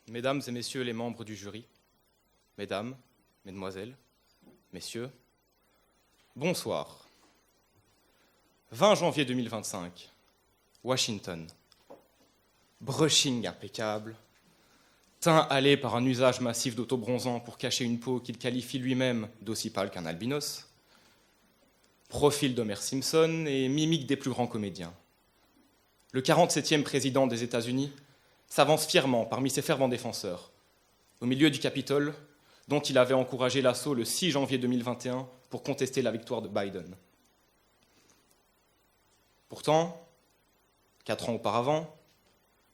Mesdames et messieurs les membres du jury, mesdames, mesdemoiselles, messieurs, bonsoir. 20 janvier 2025, Washington. Brushing impeccable, teint hâlé par un usage massif d'autobronzant pour cacher une peau qu'il qualifie lui-même d'aussi pâle qu'un albinos, profil d'Homer Simpson et mimique des plus grands comédiens. Le 47e président des États-Unis s'avance fièrement parmi ses fervents défenseurs, au milieu du Capitole, dont il avait encouragé l'assaut le 6 janvier 2021 pour contester la victoire de Biden. Pourtant, 4 ans auparavant,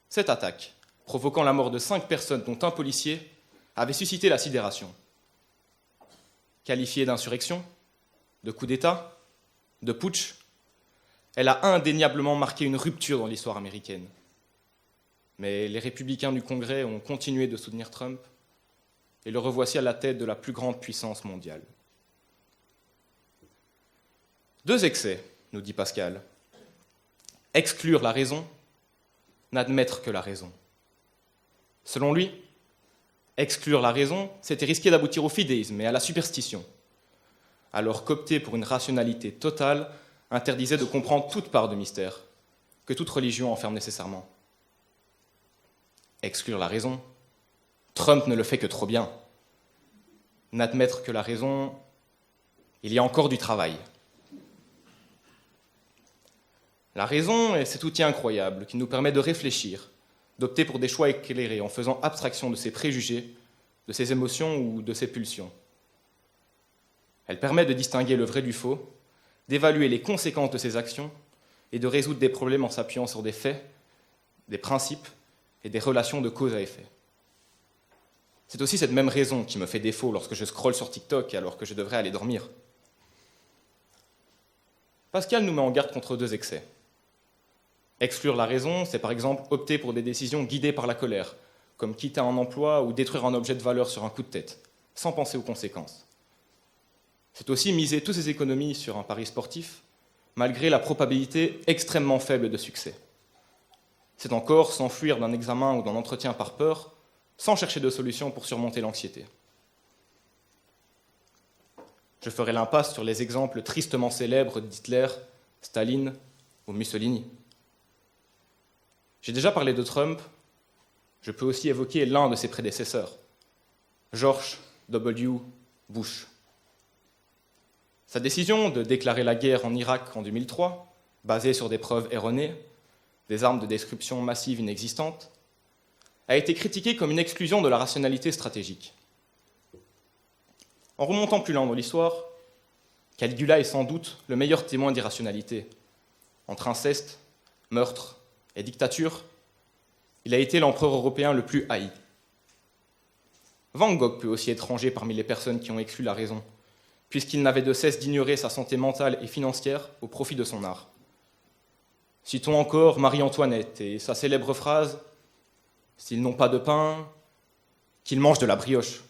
cette attaque, provoquant la mort de 5 personnes dont un policier, avait suscité la sidération. Qualifiée d'insurrection, de coup d'État, de putsch, elle a indéniablement marqué une rupture dans l'histoire américaine. Mais les républicains du Congrès ont continué de soutenir Trump et le revoici à la tête de la plus grande puissance mondiale. 2 excès, nous dit Pascal. Exclure la raison, n'admettre que la raison. Selon lui, exclure la raison, c'était risquer d'aboutir au fidéisme et à la superstition, alors qu'opter pour une rationalité totale interdisait de comprendre toute part de mystère, que toute religion enferme nécessairement. Exclure la raison, Trump ne le fait que trop bien. N'admettre que la raison, il y a encore du travail. La raison est cet outil incroyable qui nous permet de réfléchir, d'opter pour des choix éclairés en faisant abstraction de ses préjugés, de ses émotions ou de ses pulsions. Elle permet de distinguer le vrai du faux, d'évaluer les conséquences de ses actions et de résoudre des problèmes en s'appuyant sur des faits, des principes et des relations de cause à effet. C'est aussi cette même raison qui me fait défaut lorsque je scrolle sur TikTok alors que je devrais aller dormir. Pascal nous met en garde contre 2 excès. Exclure la raison, c'est par exemple opter pour des décisions guidées par la colère, comme quitter un emploi ou détruire un objet de valeur sur un coup de tête, sans penser aux conséquences. C'est aussi miser toutes ses économies sur un pari sportif, malgré la probabilité extrêmement faible de succès. C'est encore s'enfuir d'un examen ou d'un entretien par peur, sans chercher de solution pour surmonter l'anxiété. Je ferai l'impasse sur les exemples tristement célèbres d'Hitler, Staline ou Mussolini. J'ai déjà parlé de Trump, je peux aussi évoquer l'un de ses prédécesseurs, George W. Bush. Sa décision de déclarer la guerre en Irak en 2003, basée sur des preuves erronées, des armes de destruction massive inexistantes, a été critiquée comme une exclusion de la rationalité stratégique. En remontant plus loin dans l'histoire, Caligula est sans doute le meilleur témoin d'irrationalité. Entre inceste, meurtre et dictature, il a été l'empereur européen le plus haï. Van Gogh peut aussi être rangé parmi les personnes qui ont exclu la raison, puisqu'il n'avait de cesse d'ignorer sa santé mentale et financière au profit de son art. Citons encore Marie-Antoinette et sa célèbre phrase « S'ils n'ont pas de pain, qu'ils mangent de la brioche ».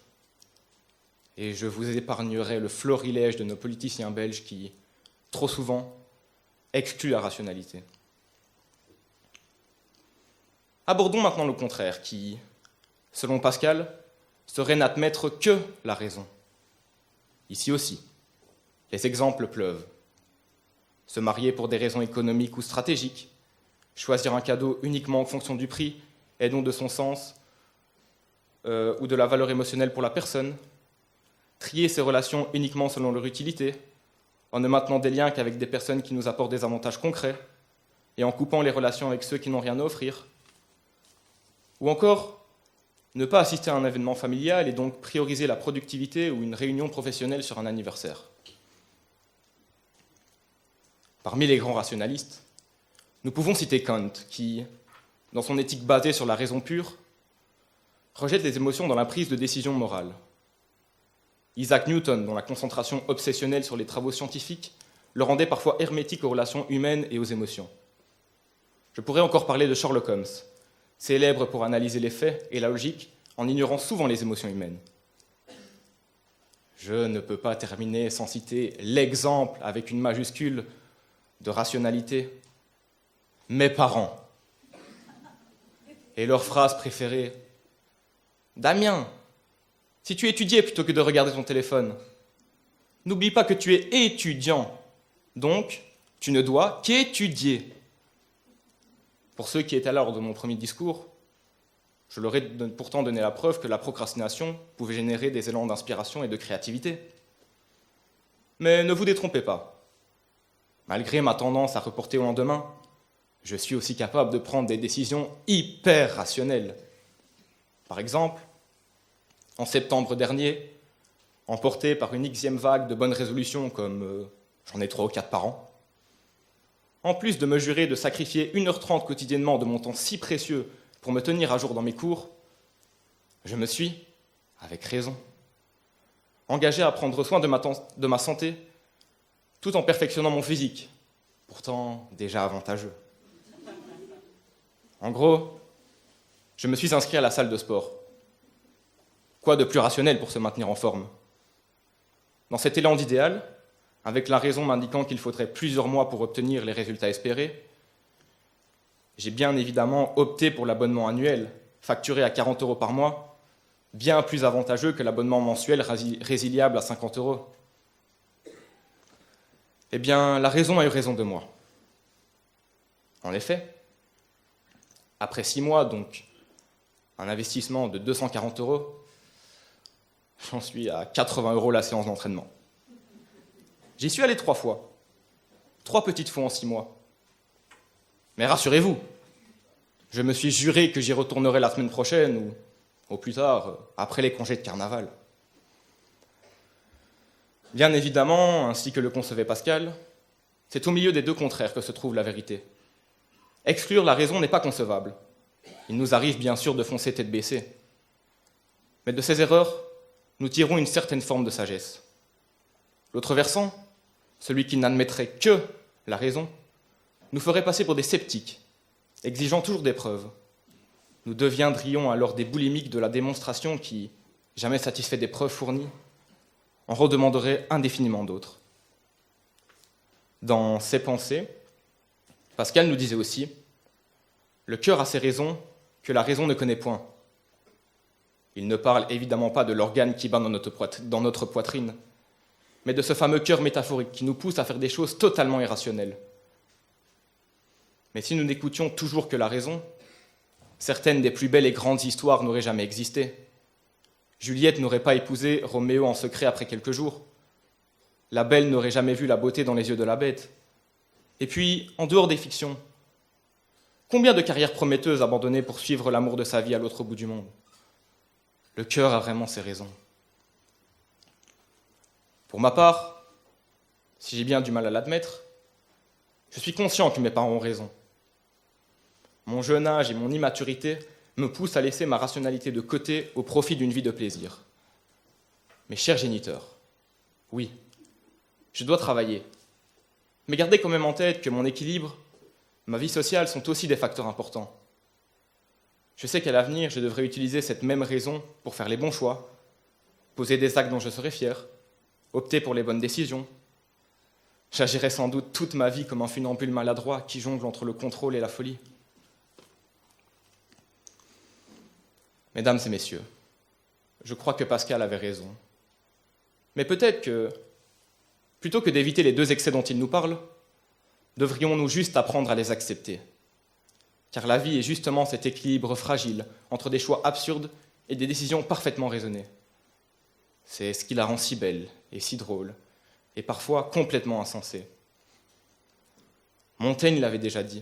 Et je vous épargnerai le florilège de nos politiciens belges qui, trop souvent, excluent la rationalité. Abordons maintenant le contraire, qui, selon Pascal, serait n'admettre que la raison. Ici aussi, les exemples pleuvent. Se marier pour des raisons économiques ou stratégiques, choisir un cadeau uniquement en fonction du prix et non de son sens ou de la valeur émotionnelle pour la personne, trier ses relations uniquement selon leur utilité, en ne maintenant des liens qu'avec des personnes qui nous apportent des avantages concrets et en coupant les relations avec ceux qui n'ont rien à offrir, ou encore ne pas assister à un événement familial et donc prioriser la productivité ou une réunion professionnelle sur un anniversaire. Parmi les grands rationalistes, nous pouvons citer Kant, qui, dans son éthique basée sur la raison pure, rejette les émotions dans la prise de décision morale. Isaac Newton, dont la concentration obsessionnelle sur les travaux scientifiques le rendait parfois hermétique aux relations humaines et aux émotions. Je pourrais encore parler de Sherlock Holmes, célèbre pour analyser les faits et la logique en ignorant souvent les émotions humaines. Je ne peux pas terminer sans citer l'exemple avec une majuscule de rationalité, mes parents. Et leur phrase préférée, Damien, si tu étudiais plutôt que de regarder ton téléphone, n'oublie pas que tu es étudiant, donc tu ne dois qu'étudier. Pour ceux qui étaient lors de mon premier discours, je leur ai pourtant donné la preuve que la procrastination pouvait générer des élans d'inspiration et de créativité. Mais ne vous détrompez pas. Malgré ma tendance à reporter au lendemain, je suis aussi capable de prendre des décisions hyper rationnelles. Par exemple, en septembre dernier, emporté par une xème vague de bonnes résolutions comme j'en ai 3 ou 4 par an, en plus de me jurer de sacrifier 1h30 quotidiennement de mon temps si précieux pour me tenir à jour dans mes cours, je me suis, avec raison, engagé à prendre soin de ma santé tout en perfectionnant mon physique, pourtant déjà avantageux. En gros, je me suis inscrit à la salle de sport. Quoi de plus rationnel pour se maintenir en forme? Dans cet élan d'idéal, avec la raison m'indiquant qu'il faudrait plusieurs mois pour obtenir les résultats espérés, j'ai bien évidemment opté pour l'abonnement annuel, facturé à 40 € par mois, bien plus avantageux que l'abonnement mensuel résiliable à 50 €. Eh bien, la raison a eu raison de moi. En effet, après 6 mois, donc un investissement de 240 €, j'en suis à 80 € la séance d'entraînement. J'y suis allé 3 fois. 3 petites fois en 6 mois. Mais rassurez-vous, je me suis juré que j'y retournerai la semaine prochaine ou au plus tard, après les congés de carnaval. Bien évidemment, ainsi que le concevait Pascal, c'est au milieu des deux contraires que se trouve la vérité. Exclure la raison n'est pas concevable. Il nous arrive bien sûr de foncer tête baissée. Mais de ces erreurs, nous tirons une certaine forme de sagesse. L'autre versant, celui qui n'admettrait que la raison, nous ferait passer pour des sceptiques, exigeant toujours des preuves. Nous deviendrions alors des boulimiques de la démonstration qui, jamais satisfaits des preuves fournies, en redemanderaient indéfiniment d'autres. Dans ses pensées, Pascal nous disait aussi « Le cœur a ses raisons que la raison ne connaît point ». Il ne parle évidemment pas de l'organe qui bat dans notre poitrine, mais de ce fameux cœur métaphorique qui nous pousse à faire des choses totalement irrationnelles. Mais si nous n'écoutions toujours que la raison, certaines des plus belles et grandes histoires n'auraient jamais existé. Juliette n'aurait pas épousé Roméo en secret après quelques jours. La belle n'aurait jamais vu la beauté dans les yeux de la bête. Et puis, en dehors des fictions, combien de carrières prometteuses abandonnées pour suivre l'amour de sa vie à l'autre bout du monde? Le cœur a vraiment ses raisons. Pour ma part, si j'ai bien du mal à l'admettre, je suis conscient que mes parents ont raison. Mon jeune âge et mon immaturité me poussent à laisser ma rationalité de côté au profit d'une vie de plaisir. Mes chers géniteurs, oui, je dois travailler, mais gardez quand même en tête que mon équilibre, ma vie sociale sont aussi des facteurs importants. Je sais qu'à l'avenir, je devrais utiliser cette même raison pour faire les bons choix, poser des actes dont je serai fier, opter pour les bonnes décisions. J'agirai sans doute toute ma vie comme un funambule maladroit qui jongle entre le contrôle et la folie. Mesdames et messieurs, je crois que Pascal avait raison. Mais peut-être que, plutôt que d'éviter les deux excès dont il nous parle, devrions-nous juste apprendre à les accepter. Car la vie est justement cet équilibre fragile entre des choix absurdes et des décisions parfaitement raisonnées. C'est ce qui la rend si belle et si drôle, et parfois complètement insensée. Montaigne l'avait déjà dit.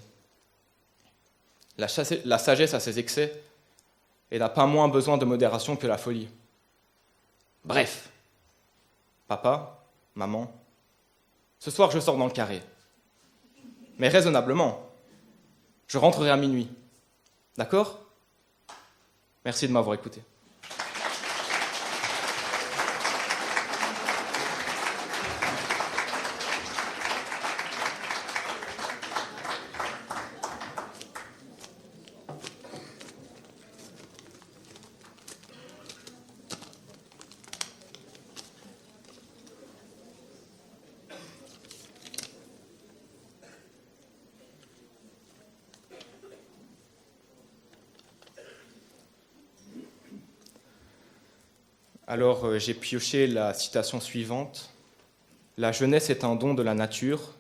La sagesse a ses excès et n'a pas moins besoin de modération que la folie. Bref, papa, maman, ce soir je sors dans le carré. Mais raisonnablement, je rentrerai à minuit. D'accord? Merci de m'avoir écouté. Alors j'ai pioché la citation suivante. La jeunesse est un don de la nature,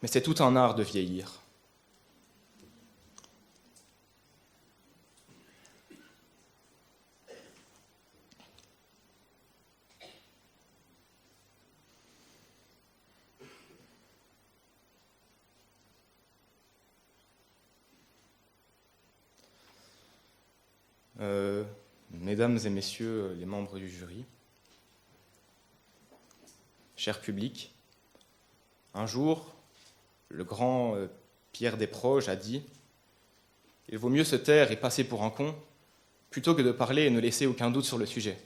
mais c'est tout un art de vieillir. Mesdames et messieurs les membres du jury, cher public, un jour, le grand Pierre Desproges a dit « Il vaut mieux se taire et passer pour un con plutôt que de parler et ne laisser aucun doute sur le sujet. »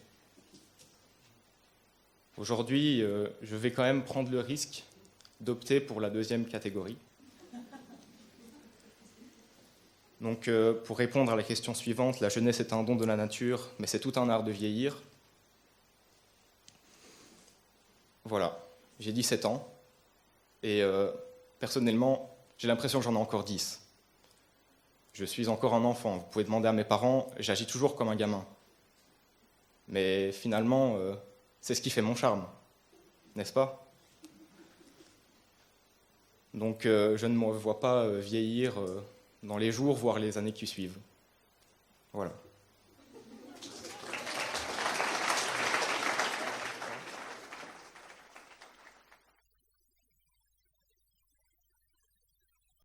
Aujourd'hui, je vais quand même prendre le risque d'opter pour la deuxième catégorie. Donc, pour répondre à la question suivante, la jeunesse est un don de la nature, mais c'est tout un art de vieillir. Voilà, j'ai 17 ans, et personnellement, j'ai l'impression que j'en ai encore 10. Je suis encore un enfant, vous pouvez demander à mes parents, j'agis toujours comme un gamin. Mais finalement, c'est ce qui fait mon charme, n'est-ce pas ? Donc, je ne me vois pas vieillir dans les jours, voire les années qui suivent. Voilà.